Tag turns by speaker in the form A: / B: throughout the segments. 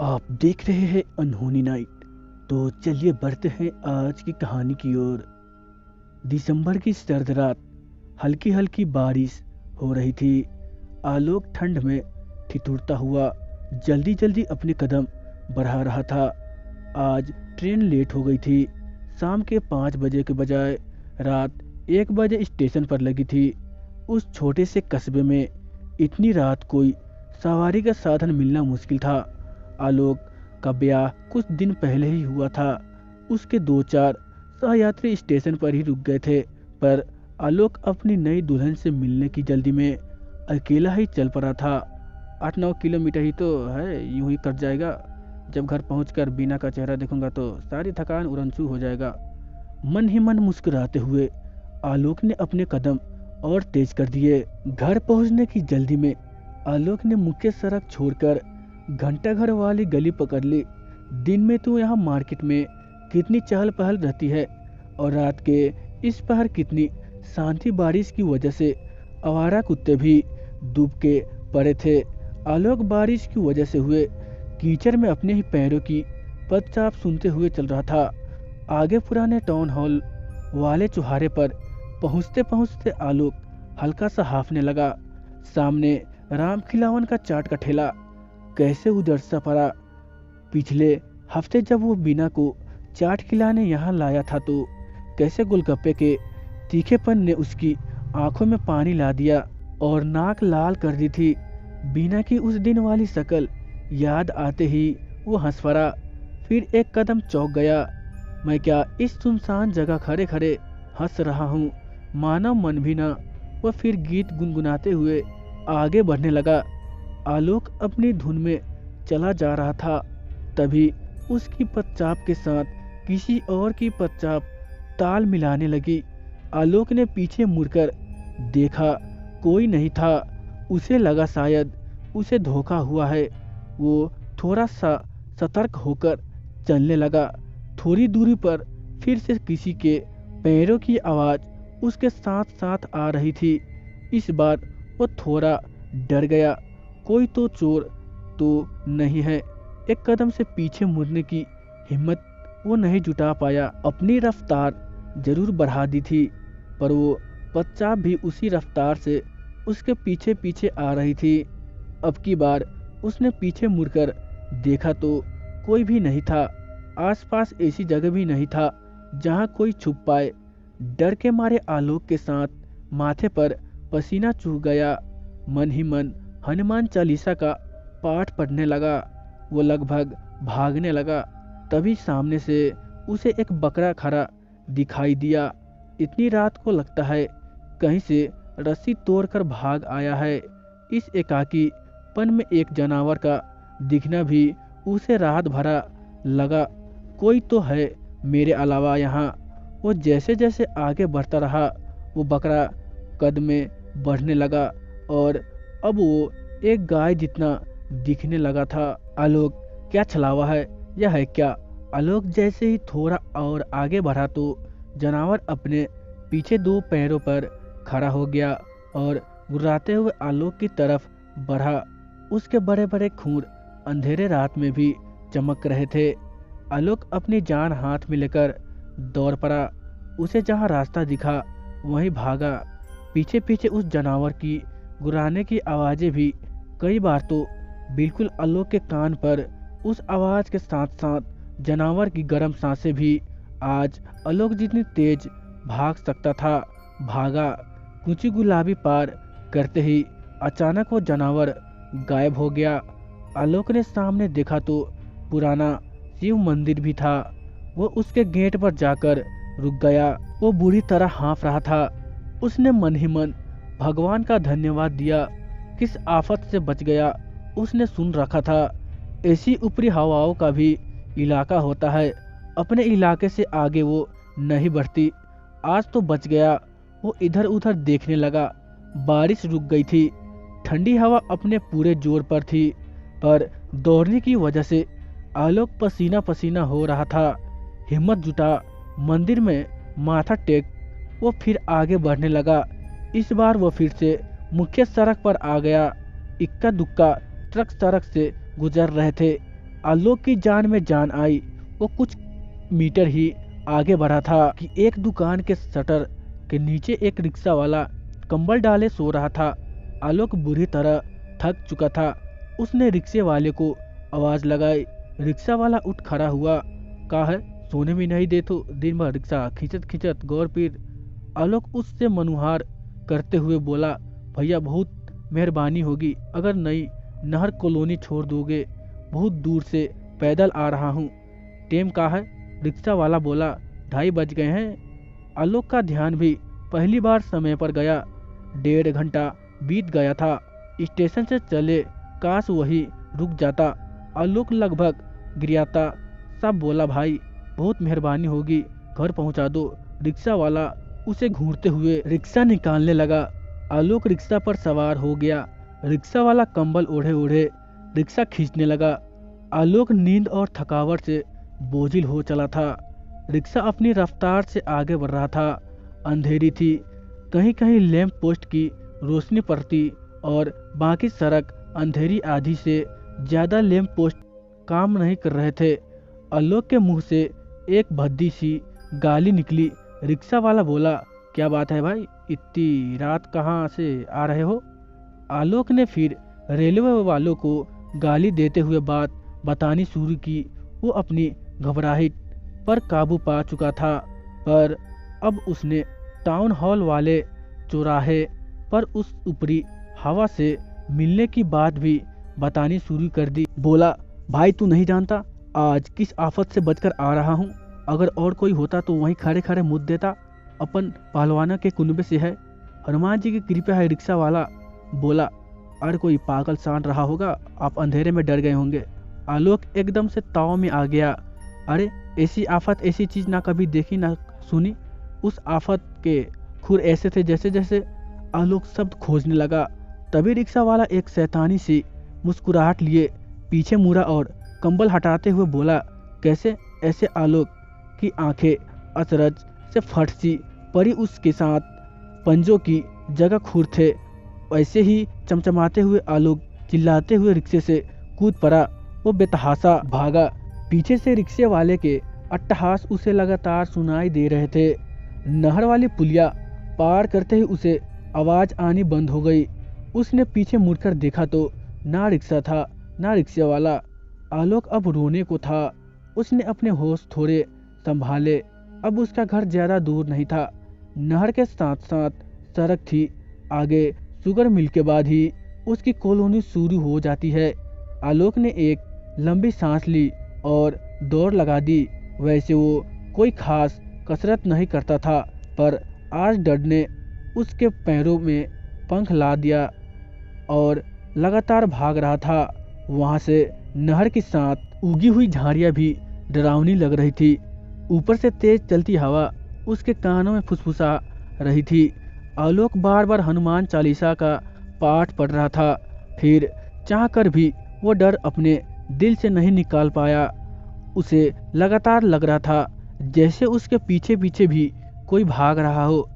A: आप देख रहे हैं अनहोनी नाइट। तो चलिए बढ़ते हैं आज की कहानी की ओर। दिसंबर की सर्द रात, हल्की हल्की बारिश हो रही थी। आलोक ठंड में ठिठुरता हुआ जल्दी जल्दी अपने कदम बढ़ा रहा था। आज ट्रेन लेट हो गई थी। शाम के 5 बजे के बजाय रात 1 बजे स्टेशन पर लगी थी। उस छोटे से कस्बे में इतनी रात कोई सवारी का साधन मिलना मुश्किल था। आलोक का ब्याह कुछ दिन पहले ही हुआ था। उसके 2-4 सहयात्री स्टेशन पर ही रुक गए थे, पर आलोक अपनी नई दुल्हन से मिलने की जल्दी में अकेला ही चल पड़ा था। 8-9 किलोमीटर ही तो है, यूं ही कट जाएगा। जब घर पहुंचकर बीना का चेहरा देखूंगा तो सारी थकान उड़नछू हो जाएगा। मन ही मन मुस्कुराते हुए आलोक ने अपने कदम और तेज कर दिए। घर पहुंचने की जल्दी में आलोक ने मुख्य सड़क छोड़कर घंटाघर वाली गली पकड़ ली। दिन में तो यहाँ मार्केट में कितनी चहल पहल रहती है, और रात के इस पहर कितनी शांति। बारिश की वजह से आवारा कुत्ते भी डूब के पड़े थे। आलोक बारिश की वजह से हुए कीचड़ में अपने ही पैरों की पदचाप सुनते हुए चल रहा था। आगे पुराने टाउन हॉल वाले चौराहे पर पहुंचते पहुंचते आलोक हल्का सा हांफने लगा। सामने राम खिलावन का चाट का ठेला कैसे उधर सा पड़ा। पिछले हफ्ते जब वो बीना को चाट खिलाने यहाँ लाया था तो कैसे गोलगप्पे के तीखेपन ने उसकी आंखों में पानी ला दिया और नाक लाल कर दी थी। बीना की उस दिन वाली शक्ल याद आते ही वो हंस पड़ा। फिर एक कदम चौंक गया। मैं क्या इस सुनसान जगह खड़े खड़े हंस रहा हूँ, मानव मन भी ना। वह फिर गीत गुनगुनाते हुए आगे बढ़ने लगा। आलोक अपनी धुन में चला जा रहा था। तभी उसकी पदचाप के साथ किसी और की पदचाप ताल मिलाने लगी। आलोक ने पीछे मुड़कर देखा, कोई नहीं था। उसे लगा शायद उसे धोखा हुआ है। वो थोड़ा सा सतर्क होकर चलने लगा। थोड़ी दूरी पर फिर से किसी के पैरों की आवाज उसके साथ साथ आ रही थी। इस बार वो थोड़ा डर गया। कोई तो चोर तो नहीं है। एक कदम से पीछे मुड़ने की हिम्मत वो नहीं जुटा पाया। अपनी रफ्तार जरूर बढ़ा दी थी, पर वो पदचाप भी उसी रफ्तार से उसके पीछे पीछे आ रही थी। अब की बार उसने पीछे मुड़कर देखा तो कोई भी नहीं था। आसपास ऐसी जगह भी नहीं था जहां कोई छुप पाए। डर के मारे आलोक के साथ माथे पर पसीना चूह गया। मन ही मन हनुमान चालीसा का पाठ पढ़ने लगा। वो लगभग भागने लगा। तभी सामने से उसे एक बकरा खड़ा दिखाई दिया। इतनी रात को लगता है कहीं से रस्सी तोड़कर भाग आया है। इस एकाकीपन में एक जानवर का दिखना भी उसे राहत भरा लगा। कोई तो है मेरे अलावा यहाँ। वो जैसे जैसे आगे बढ़ता रहा, वो बकरा कद में बढ़ने लगा और अब वो एक गाय जितना दिखने लगा था। आलोक, क्या छलावा है, यह है क्या? आलोक जैसे ही थोड़ा और आगे बढ़ा तो जानवर अपने पीछे 2 पैरों पर खड़ा हो गया और गुर्राते हुए आलोक की तरफ बढ़ा। उसके बड़े बड़े खूर अंधेरे रात में भी चमक रहे थे। आलोक अपनी जान हाथ में लेकर दौड़ पड़ा। उसे जहां रास्ता दिखा वहीं भागा। पीछे पीछे उस जानवर की गुर्राने की आवाजें भी कई बार तो बिल्कुल आलोक के कान पर। उस आवाज के साथ साथ जानवर की गर्म सांसें भी। आज आलोक जितनी तेज भाग सकता था भागा। ऊंची गुलाबी पार करते ही अचानक वो जानवर गायब हो गया। आलोक ने सामने देखा तो पुराना शिव मंदिर भी था। वो उसके गेट पर जाकर रुक गया। वो बुरी तरह हाँफ रहा था। उसने मन ही मन भगवान का धन्यवाद दिया। किस आफत से बच गया। उसने सुन रखा था ऐसी ऊपरी हवाओं का भी इलाका होता है, अपने इलाके से आगे वो नहीं बढ़ती। आज तो बच गया। वो इधर उधर देखने लगा। बारिश रुक गई थी। ठंडी हवा अपने पूरे जोर पर थी, पर दौड़ने की वजह से आलोक पसीना पसीना हो रहा था। हिम्मत जुटा मंदिर में माथा टेक वो फिर आगे बढ़ने लगा। इस बार वो फिर से मुख्य सड़क पर आ गया। इक्का दुक्का ट्रक सड़क से गुजर रहे थे। आलोक की जान में जान आई। वो कुछ मीटर ही आगे बढ़ा था कि एक दुकान के शटर के नीचे एक रिक्शा वाला कंबल डाले सो रहा था। आलोक बुरी तरह थक चुका था। उसने रिक्शे वाले को आवाज लगाई। रिक्शा वाला उठ खड़ा हुआ। का है, सोने भी नहीं दे तो दिन भर रिक्शा खींचत खींचत गौर पीर। आलोक उससे मनुहार करते हुए बोला, भैया बहुत मेहरबानी होगी अगर नई नहर कॉलोनी छोड़ दोगे, बहुत दूर से पैदल आ रहा हूँ। टेम का है? रिक्शा वाला बोला, 2:30 बज गए हैं। आलोक का ध्यान भी पहली बार समय पर गया। 1.5 घंटा बीत गया था। स्टेशन से चले काश वही रुक जाता। आलोक लगभग गिरियाता। सब बोला, भाई बहुत मेहरबानी होगी, घर पहुंचा दो। रिक्शा वाला उसे घूरते हुए रिक्शा निकालने लगा। आलोक रिक्शा पर सवार हो गया। रिक्शा वाला कंबल ओढ़े ओढ़े रिक्शा खींचने लगा। आलोक नींद और थकावट से बोझिल हो चला था। रिक्शा अपनी रफ्तार से आगे बढ़ रहा था। अंधेरी थी, कहीं कहीं लैंप पोस्ट की रोशनी पड़ती और बाकी सड़क अंधेरी। आधी से ज्यादा लैंप पोस्ट काम नहीं कर रहे थे। आलोक के मुंह से एक भद्दी सी गाली निकली। रिक्शा वाला बोला, क्या बात है भाई, इतनी रात कहाँ से आ रहे हो? आलोक ने फिर रेलवे वालों को गाली देते हुए बात बतानी शुरू की। वो अपनी घबराहट पर काबू पा चुका था, पर अब उसने टाउन हॉल वाले चौराहे पर उस ऊपरी हवा से मिलने की बात भी बतानी शुरू कर दी। बोला, भाई तू नहीं जानता आज किस आफत से बचकर आ रहा हूँ। अगर और कोई होता तो वहीं खड़े खड़े मुद्द देता। अपन पहलवाना के कुनबे से है, हनुमान जी की कृपा है। रिक्शा वाला बोला, अरे कोई पागल सांड रहा होगा, आप अंधेरे में डर गए होंगे। आलोक एकदम से ताव में आ गया। अरे ऐसी आफत, ऐसी चीज ना कभी देखी ना सुनी। उस आफत के खुर ऐसे थे जैसे जैसे आलोक शब्द खोजने लगा। तभी रिक्शा वाला एक शैतानी सी मुस्कुराहट लिए पीछे मुड़ा और कंबल हटाते हुए बोला, कैसे? ऐसे आलोक की आंखें अचरज से फट सी पड़ी। उसके साथ पंजों की जगह खुर थे। वैसे ही चमचमाते हुए आलोक चिल्लाते हुए रिक्शे से कूद पड़ा। वो बेतहाशा भागा। पीछे से रिक्शे वाले के अट्टहास उसे लगातार सुनाई दे रहे थे। नहर वाली पुलिया पार करते ही उसे आवाज आनी बंद हो गई। उसने पीछे मुड़कर देखा तो ना रिक्शा था ना रिक्शे वाला। आलोक अब रोने को था। उसने अपने होश थोड़े संभाले। अब उसका घर ज्यादा दूर नहीं था। नहर के साथ साथ सड़क थी। आगे शुगर मिल के बाद ही उसकी कॉलोनी शुरू हो जाती है। आलोक ने एक लंबी सांस ली और दौड़ लगा दी। वैसे वो कोई खास कसरत नहीं करता था, पर आज डर ने उसके पैरों में पंख ला दिया और लगातार भाग रहा था। वहां से नहर के साथ उगी हुई झाड़ियां भी डरावनी लग रही थी। ऊपर से तेज चलती हवा उसके कानों में फुसफुसा रही थी। आलोक बार बार हनुमान चालीसा का पाठ पढ़ रहा था, फिर चाहकर भी वो डर अपने दिल से नहीं निकाल पाया। उसे लगातार लग रहा था जैसे उसके पीछे पीछे भी कोई भाग रहा हो।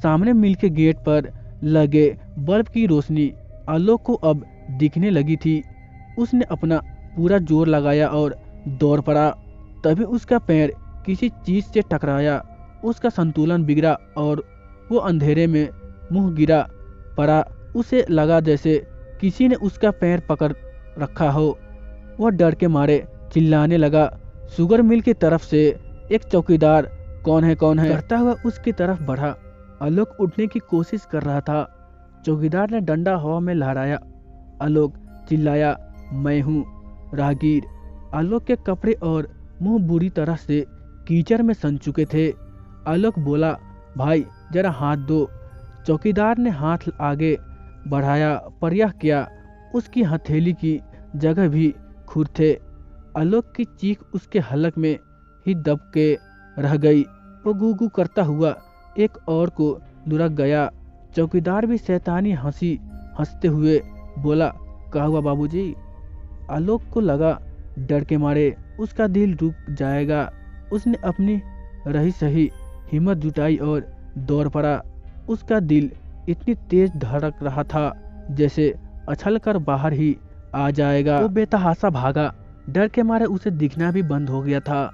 A: सामने मिल के गेट पर लगे बल्ब की रोशनी आलोक को अब दिखने लगी थी। उसने अपना पूरा जोर लगाया और दौड़ पड़ा। तभी उसका पैर किसी चीज से टकराया। उसका संतुलन बिगड़ा और वो अंधेरे में मुंह गिरा पड़ा। उसे लगा जैसे किसी ने उसका पैर पकड़ रखा हो। वह डर के मारे चिल्लाने लगा। शुगर मिल की तरफ से एक चौकीदार कौन है करता हुआ उसकी तरफ बढ़ा। आलोक उठने की कोशिश कर रहा था। चौकीदार ने डंडा हवा में लहराया। आलोक चिल्लाया, मैं हूँ राहगीर। आलोक के कपड़े और मुंह बुरी तरह से कीचड़ में सन चुके थे। आलोक बोला, भाई जरा हाथ दो। चौकीदार ने हाथ आगे बढ़ाया, पर यह क्या, उसकी हथेली की जगह भी खुर थे। आलोक की चीख उसके हलक में ही दब के रह गई। वो गू करता हुआ एक और को लुढ़क गया। चौकीदार भी शैतानी हंसी हंसते हुए बोला, क्या हुआ बाबूजी? आलोक को लगा डर के मारे उसका दिल रुक जाएगा। उसने अपनी रही सही हिम्मत जुटाई और दौड़ पड़ा। उसका दिल इतनी तेज धड़क रहा था जैसे उछल कर बाहर ही आ जाएगा। वो बेतहाशा भागा। डर के मारे उसे दिखना भी बंद हो गया था।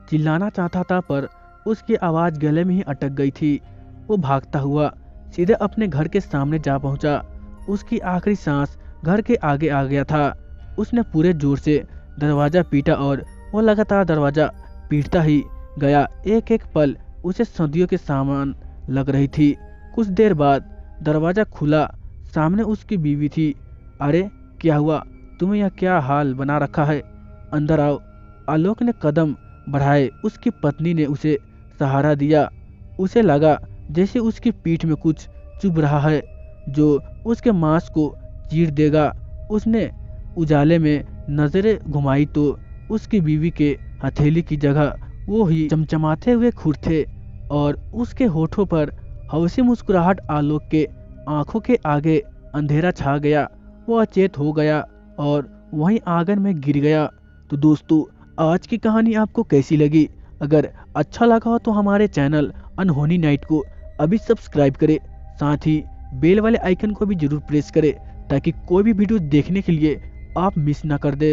A: चिल्लाना चाहता था पर उसकी आवाज गले में ही अटक गई थी। वो भागता हुआ सीधे अपने घर के सामने जा पहुंचा। उसकी आखिरी सांस घर के आगे आ गया था। उसने पूरे जोर से दरवाजा पीटा और वो लगातार दरवाजा पीटता ही गया। एक एक पल उसे सदियों के समान लग रही थी। कुछ देर बाद दरवाजा खुला, सामने उसकी बीवी थी। अरे क्या हुआ, तुम्हें यह क्या हाल बना रखा है, अंदर आओ। आलोक ने कदम बढ़ाए। उसकी पत्नी ने उसे सहारा दिया। उसे लगा जैसे उसकी पीठ में कुछ चुभ रहा है जो उसके मांस को चीर देगा। उसने उजाले में नजरें घुमाई तो उसकी बीवी के हथेली की जगह वो ही चमचमाते हुए खुर थे और उसके होठों पर हौसी मुस्कुराहट। आलोक के आंखों के आगे अंधेरा छा गया। वो अचेत हो गया और वहीं आंगन में गिर गया। तो दोस्तों, आज की कहानी आपको कैसी लगी? अगर अच्छा लगा हो तो हमारे चैनल अनहोनी नाइट को अभी सब्सक्राइब करें, साथ ही बेल वाले आइकन को भी जरूर प्रेस करें ताकि कोई भी वीडियो देखने के लिए आप मिस ना कर दे।